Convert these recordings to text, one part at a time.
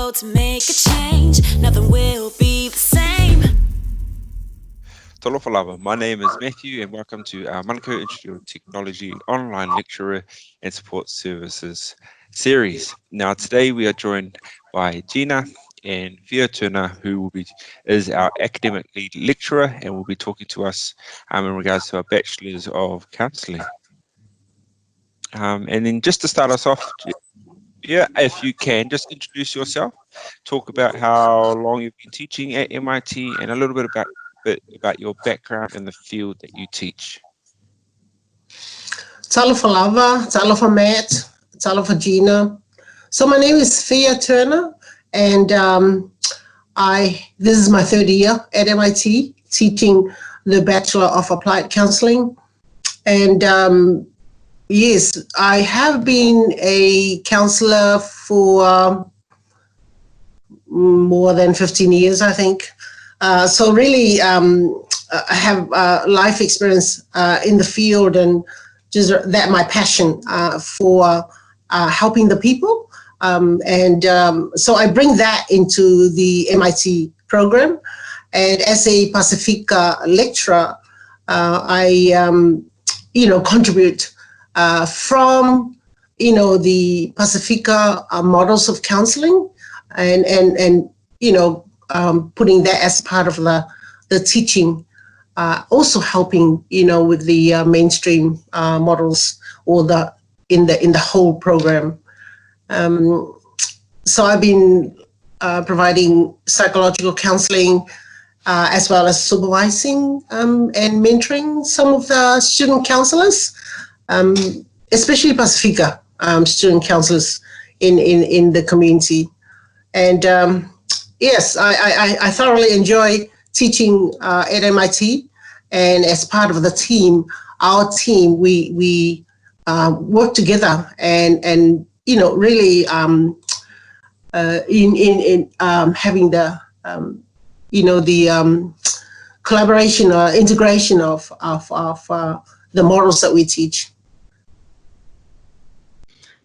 world to make a change. Nothing will be the same. Talofa lava. My name is Matthew and welcome to our Manukau Institute of Technology online lecturer and support services series. Now today we are joined by Gina and Thea Turner, who is our academic lead lecturer and will be talking to us in regards to our Bachelors of Counselling. And then just to start us off, yeah, if you can, just introduce yourself, talk about how long you've been teaching at MIT and a little bit about your background in the field that you teach. Talofa lava, talofa Matt, talofa Gina. So my name is Thea Turner, and this is my third year at MIT teaching the Bachelor of Applied Counselling. And yes, I have been a counsellor for more than 15 years, I think. So really, I have life experience in the field, and just that my passion for helping the people. So I bring that into the MIT program. And as a Pacifica lecturer, I contribute from the Pacifica models of counseling and putting that as part of the teaching, also helping with the mainstream models or in the whole program. So I've been providing psychological counseling as well as supervising and mentoring some of the student counselors, especially Pacifica student counselors in the community. And yes, I thoroughly enjoy teaching at MIT, and as part of the team, our team, we work together and really in having the collaboration or integration of the models that we teach.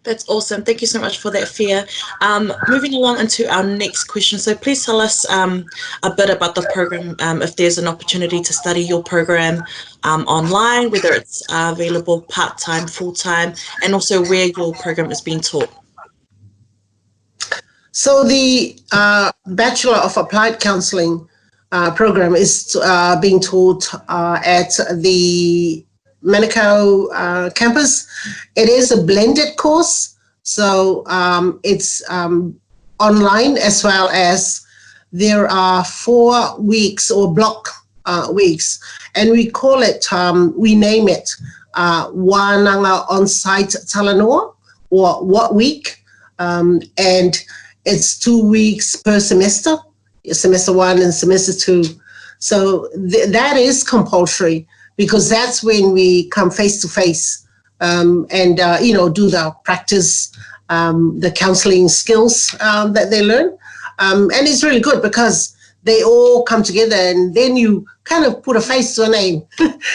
That's awesome. Thank you so much for that, Thea. Moving along into our next question. So please tell us a bit about the program, if there's an opportunity to study your program online, whether it's available part-time, full-time, and also where your program is being taught. So the Bachelor of Applied Counselling program is being taught at the Manukau campus. It is a blended course, so it's online, as well as there are 4 weeks or block weeks, and we call it, we name it Wānanga On-Site Talanoa, or What Week, and it's 2 weeks per semester, semester 1 and semester 2. So that is compulsory, because that's when we come face to face and do the practice, the counseling skills that they learn. And it's really good because they all come together, and then you kind of put a face to a name,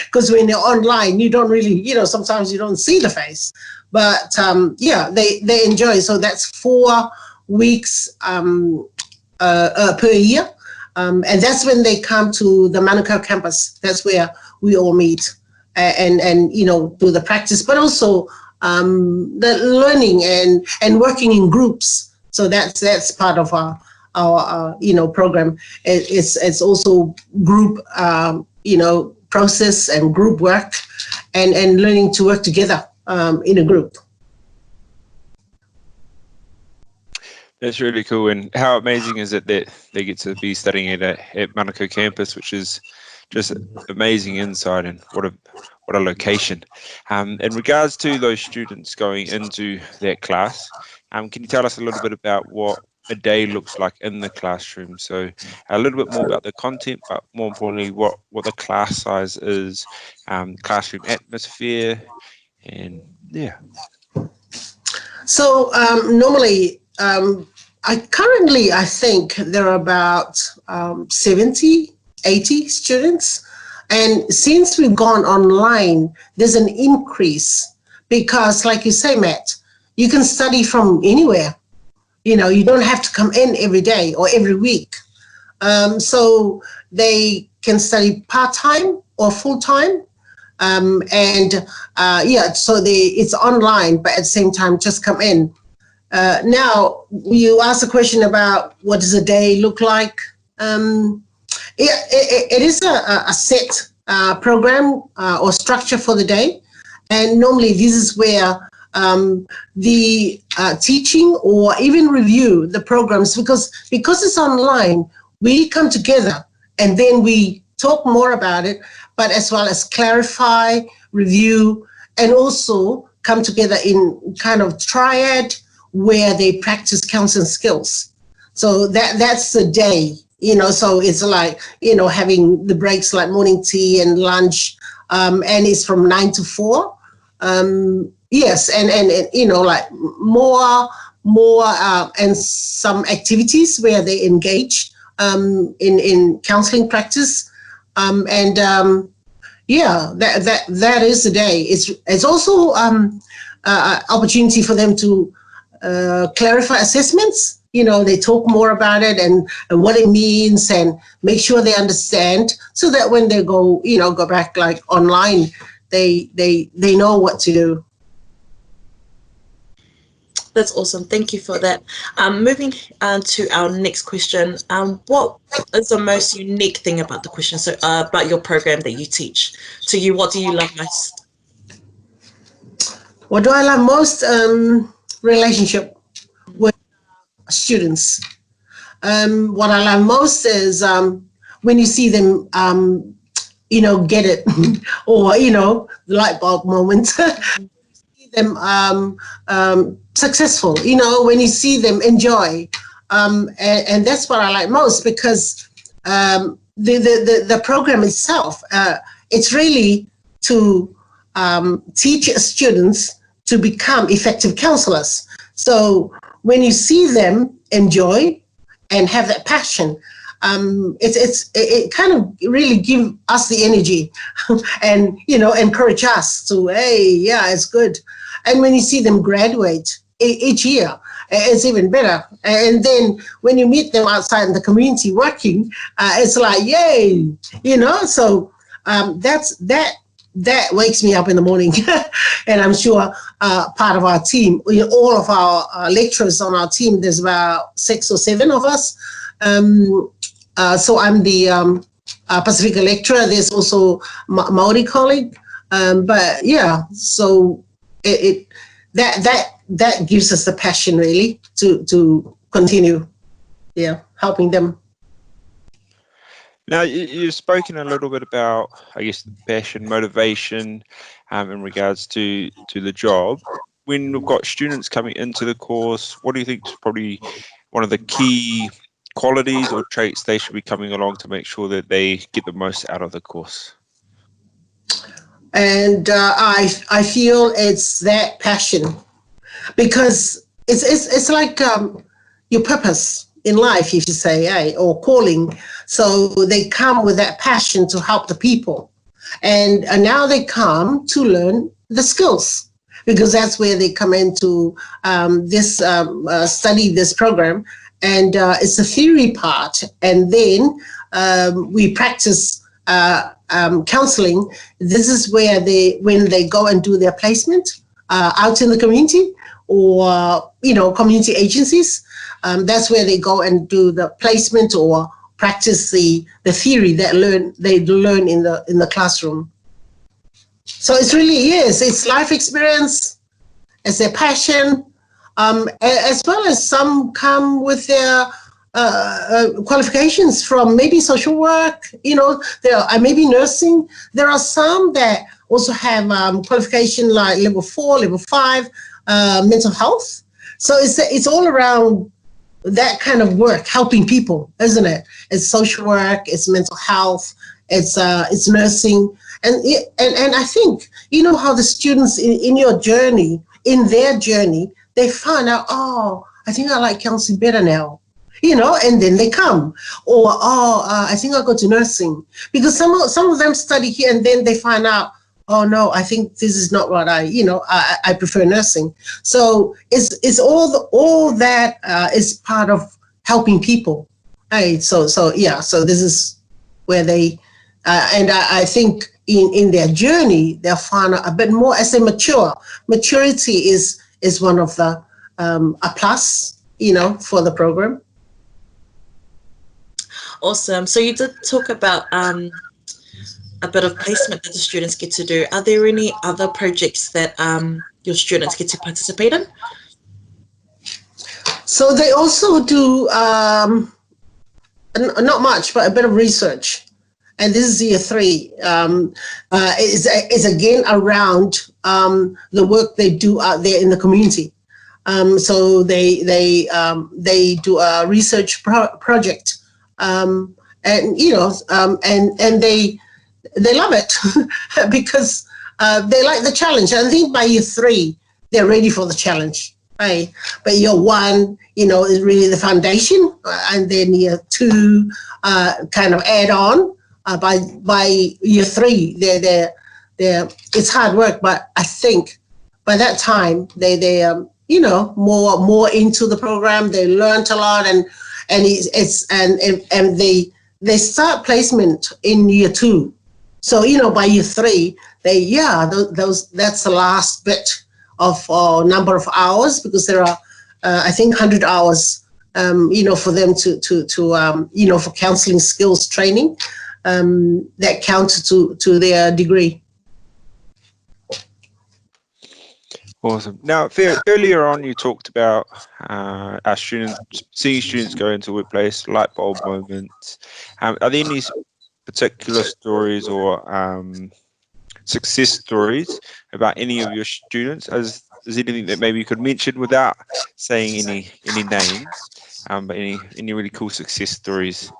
because when you're online, you don't really, sometimes you don't see the face. But they enjoy. So that's 4 weeks per year. And that's when they come to the Manukau campus. That's where we all meet and do the practice, but also the learning and working in groups. So that's part of our program. It's also group process and group work and learning to work together in a group. That's really cool. And how amazing is it that they get to be studying at Manukau campus, which is just amazing insight, and what a location. In regards to those students going into that class, can you tell us a little bit about what a day looks like in the classroom? So a little bit more about the content, but more importantly, what the class size is, classroom atmosphere, and yeah. So normally, I think there are about 70, 80 students. And since we've gone online, there's an increase because, like you say, Matt, you can study from anywhere. You don't have to come in every day or every week. So they can study part-time or full-time. So it's online, but at the same time, just come in. Now, you asked a question about what does a day look like. It is a set program or structure for the day. And normally this is where the teaching or even review the programs, because it's online, we come together and then we talk more about it, but as well as clarify, review, and also come together in kind of triad where they practice counseling skills. So that's the day, so it's like, having the breaks like morning tea and lunch, and it's from 9 to 4. Yes, and like more and some activities where they engage in counseling practice, that is the day. It's also opportunity for them to clarify assessments. They talk more about it and what it means and make sure they understand, so that when they go back like online, they know what to do. That's awesome. Thank you for that. Moving on to our next question. What is the most unique thing about the question? So about your program that you teach? To you, what do you love most? What do I love most? Relationship with students. What I love most is when you see them, get it, or the light bulb moment. See them successful. When you see them enjoy, and that's what I like most, because the program itself, it's really to teach students to become effective counselors. So when you see them enjoy and have that passion, it kind of really give us the energy and encourage us to, hey, yeah, it's good. And when you see them graduate each year, it's even better. And then when you meet them outside in the community working, it's like, yay, so that wakes me up in the morning. And I'm sure part of our team, all of our lecturers on our team, there's about 6 or 7 of us. So I'm the Pacifica lecturer. There's also Maori colleague. But yeah, so that gives us the passion really to continue, helping them. Now, you've spoken a little bit about, I guess, passion, motivation in regards to the job. When we've got students coming into the course, what do you think is probably one of the key qualities or traits they should be coming along to make sure that they get the most out of the course? And I feel it's that passion, because it's like your purpose in life, if you say, or calling. So they come with that passion to help the people, and now they come to learn the skills, because that's where they come into this study this program, and it's the theory part, and then we practice counseling. This is where when they go and do their placement out in the community, or community agencies, that's where they go and do the placement or practice the theory that they learn in the classroom. So it's really it's life experience, it's their passion, as well as some come with their qualifications from maybe social work, maybe nursing. There are some that also have qualification like level 4, level 5, mental health. So it's all around that kind of work, helping people, isn't it? It's social work, it's mental health, it's nursing, and I think how the students in their journey, they find out, I think I like counseling better now. And then they come, or I think I'll go to nursing, because some of them study here and then they find out, oh no, I think this is not what I prefer nursing. So it's all that is part of helping people. Right? So this is where they, and I think in their journey, they'll find a bit more as they mature. Maturity is one of the, a plus, for the program. Awesome. So you did talk about a bit of placement that the students get to do. Are there any other projects that your students get to participate in? So they also do, not much, but a bit of research. And this is year 3. Is again around the work they do out there in the community. So they do a research project, and they love it because they like the challenge. And I think by year 3 they're ready for the challenge. Right. But year 1, is really the foundation, and then year 2 kind of add on. By year 3, they're it's hard work, but I think by that time they more into the program. They learned a lot, and they start placement in year 2. So by year 3 that's the last bit of number of hours, because there are I think 100 hours for them to for counseling skills training that counts to their degree. Awesome. Now, earlier on, you talked about our students, seeing students go into workplace, light bulb moments. Are there any particular stories or success stories about any of your students? Is anything that maybe you could mention without saying any names, but any really cool success stories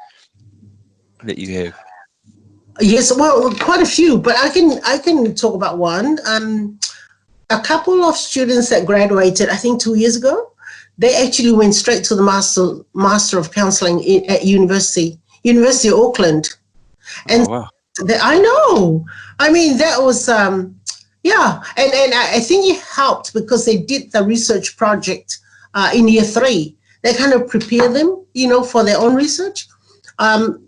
that you have? Yes, well, quite a few, but I can talk about one. A couple of students that graduated, I think 2 years ago, they actually went straight to the Master of Counselling at University of Auckland. And wow. I know. I mean, that was, and I think it helped because they did the research project in year 3. They kind of prepared them, for their own research.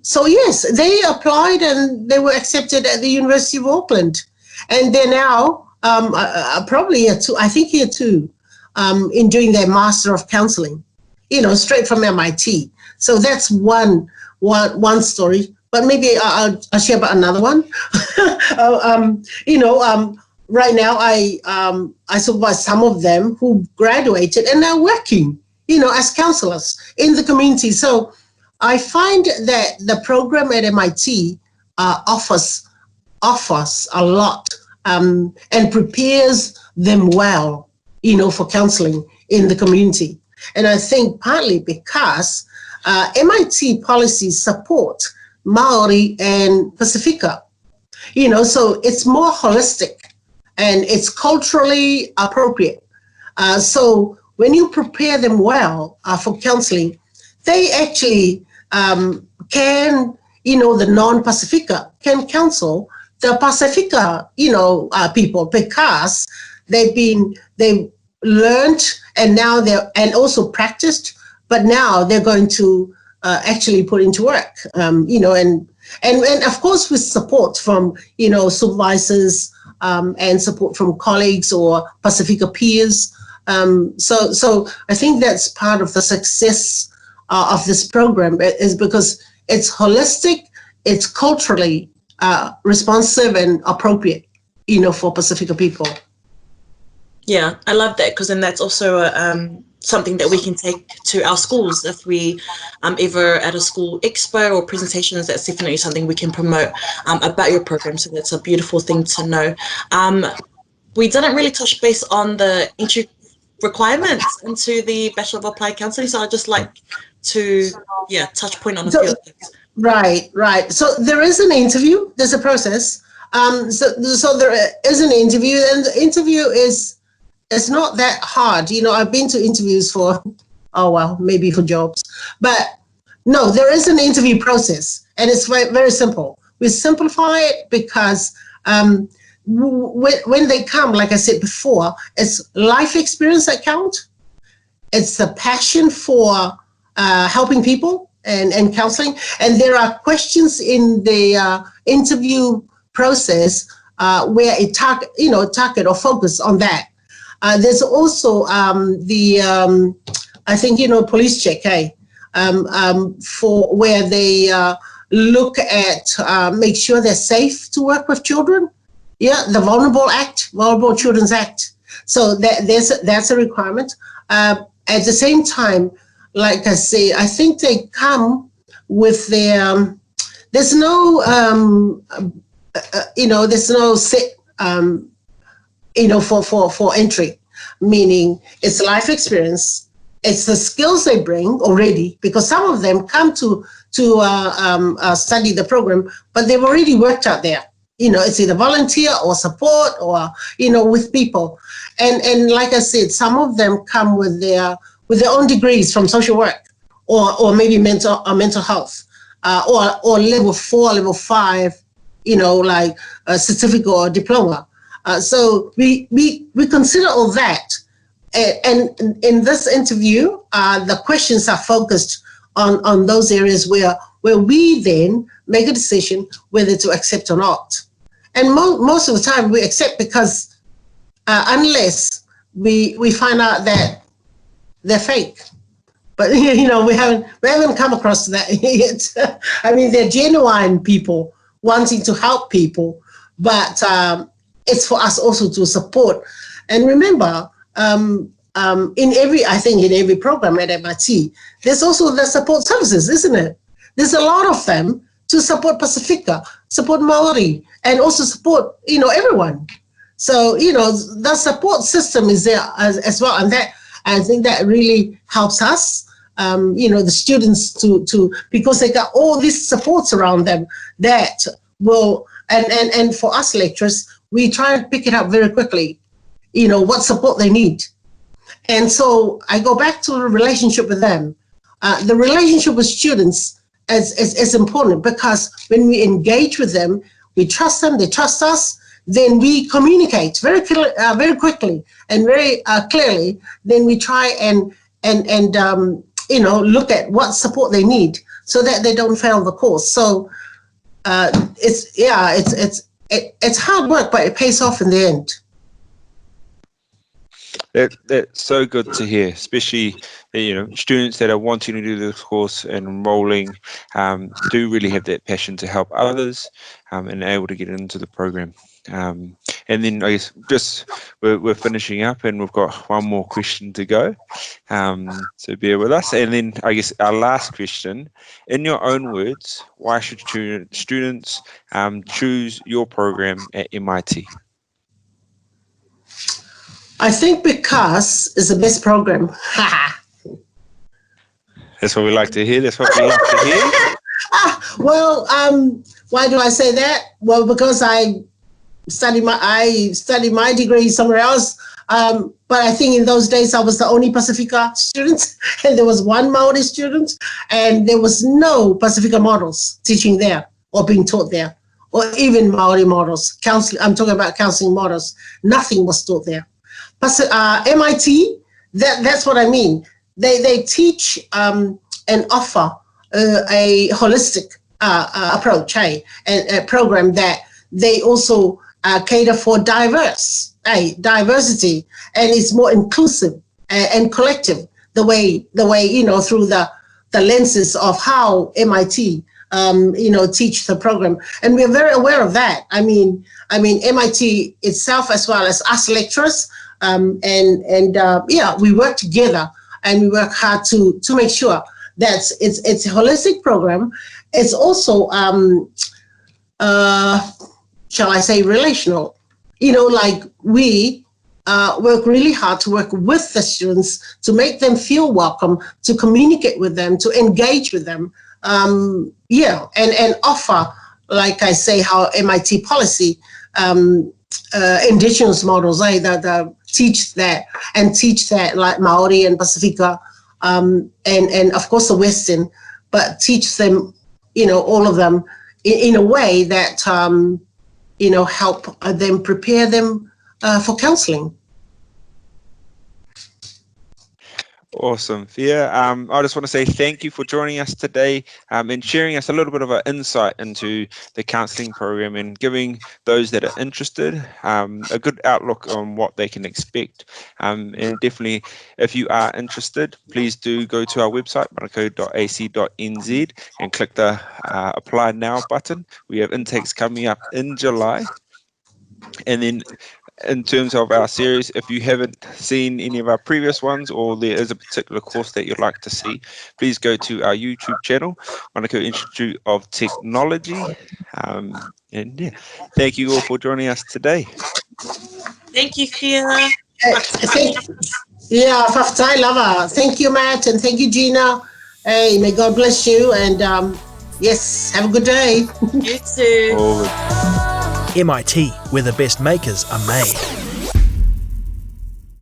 So yes, they applied and they were accepted at the University of Auckland. And they're now probably year 2, I think year 2, in doing their Master of Counselling, straight from MIT. So that's one story. But maybe I'll share about another one. Right now I supervise some of them who graduated and are working, as counsellors in the community. So I find that the program at MIT offers a lot and prepares them well, for counselling in the community. And I think partly because MIT policies support Maori and Pacifica, so it's more holistic and it's culturally appropriate. So when you prepare them well for counselling, they actually can, the non-Pacifica can counsel the Pacifica, people, because they've learned and now and also practiced, but now they're going to actually put into work, and of course with support from, supervisors and support from colleagues or Pacifica peers. So I think that's part of the success of this program, is because it's holistic, it's culturally responsive and appropriate, for Pacifica people. Yeah, I love that, because then that's also something that we can take to our schools if we ever at a school expo or presentations. That's definitely something we can promote about your program. So that's a beautiful thing to know. We didn't really touch base on the entry requirements into the Bachelor of Applied Counselling, so I'd just like to touch point on a few of things. Right. So there is an interview. There's a process. So there is an interview, and the interview it's not that hard. I've been to interviews for, maybe for jobs, but no, there is an interview process, and it's very, very simple. We simplify it because when they come, like I said before, it's life experience that counts. It's the passion for helping people and counseling. And there are questions in the interview process where it target or focus on that. There's also I think, police check, for where they look at, make sure they're safe to work with children. Yeah, the Vulnerable Children's Act. So that's a requirement. At the same time, like I say, I think they come with their, there's no set, for entry, meaning it's life experience. It's the skills they bring already, because some of them come to study the program, but they've already worked out there. It's either volunteer or support or, with people. And like I said, some of them come with their own degrees from social work or maybe mental health or level 4, level 5, like a certificate or diploma. So we consider all that. And in this interview, the questions are focused on those areas where we then make a decision whether to accept or not. And most of the time we accept, because unless we find out that they're fake. But we haven't come across that yet. I mean, they're genuine people wanting to help people, but it's for us also to support. And remember, in every program at MIT, there's also the support services, isn't it? There's a lot of them to support Pacifica, support Maori, and also support, everyone. So, the support system is there as well. And that, I think that really helps us, the students to because they got all these supports around them that will, and for us lecturers, we try and pick it up very quickly, what support they need. And so I go back to the relationship with them. The relationship with students is important, because when we engage with them, we trust them, they trust us, then we communicate very quickly and very clearly. Then we try and look at what support they need so that they don't fail the course. So it's hard work, but it pays off in the end. That's so good to hear, especially students that are wanting to do this course and enrolling do really have that passion to help others and able to get into the program. And then I guess we're finishing up, and we've got one more question to go. So bear with us. And then I guess our last question, in your own words, why should students choose your program at MIT? I think because it's the best program. That's what we like to hear. That's what we like to hear. Well, why do I say that? Well, because I studied my degree somewhere else. But I think in those days I was the only Pacifica student, and there was one Maori student, and there was no Pacifica models teaching there or being taught there, or even Maori models. I'm talking about counseling models. Nothing was taught there. MIT, that's what I mean. They teach and offer a holistic approach, and a program that they also cater for diversity, and it's more inclusive and collective. The way through the lenses of how MIT teach the program, and we're very aware of that. I mean MIT itself, as well as us lecturers. We work together, and we work hard to make sure that it's a holistic program. It's also, shall I say, relational. Like we work really hard to work with the students to make them feel welcome, to communicate with them, to engage with them. And offer, like I say, how MIT policy, indigenous models, that teach that like Maori and Pacifica, and of course the Western, but teach them, all of them in a way that help them prepare them for counselling. Awesome, Thea. I just want to say thank you for joining us today and sharing us a little bit of an insight into the counselling program and giving those that are interested a good outlook on what they can expect. And definitely, if you are interested, please do go to our website, manukau.ac.nz, and click the Apply Now button. We have intakes coming up in July. And then in terms of our series, if you haven't seen any of our previous ones, or there is a particular course that you'd like to see, please go to our YouTube channel, Manukau Institute of Technology. And yeah, thank you all for joining us today. Thank you, Thea. Whaftai lava. Thank you, Matt, and thank you, Gina. Hey, may God bless you, and yes, have a good day. You too. All MIT, where the best makers are made.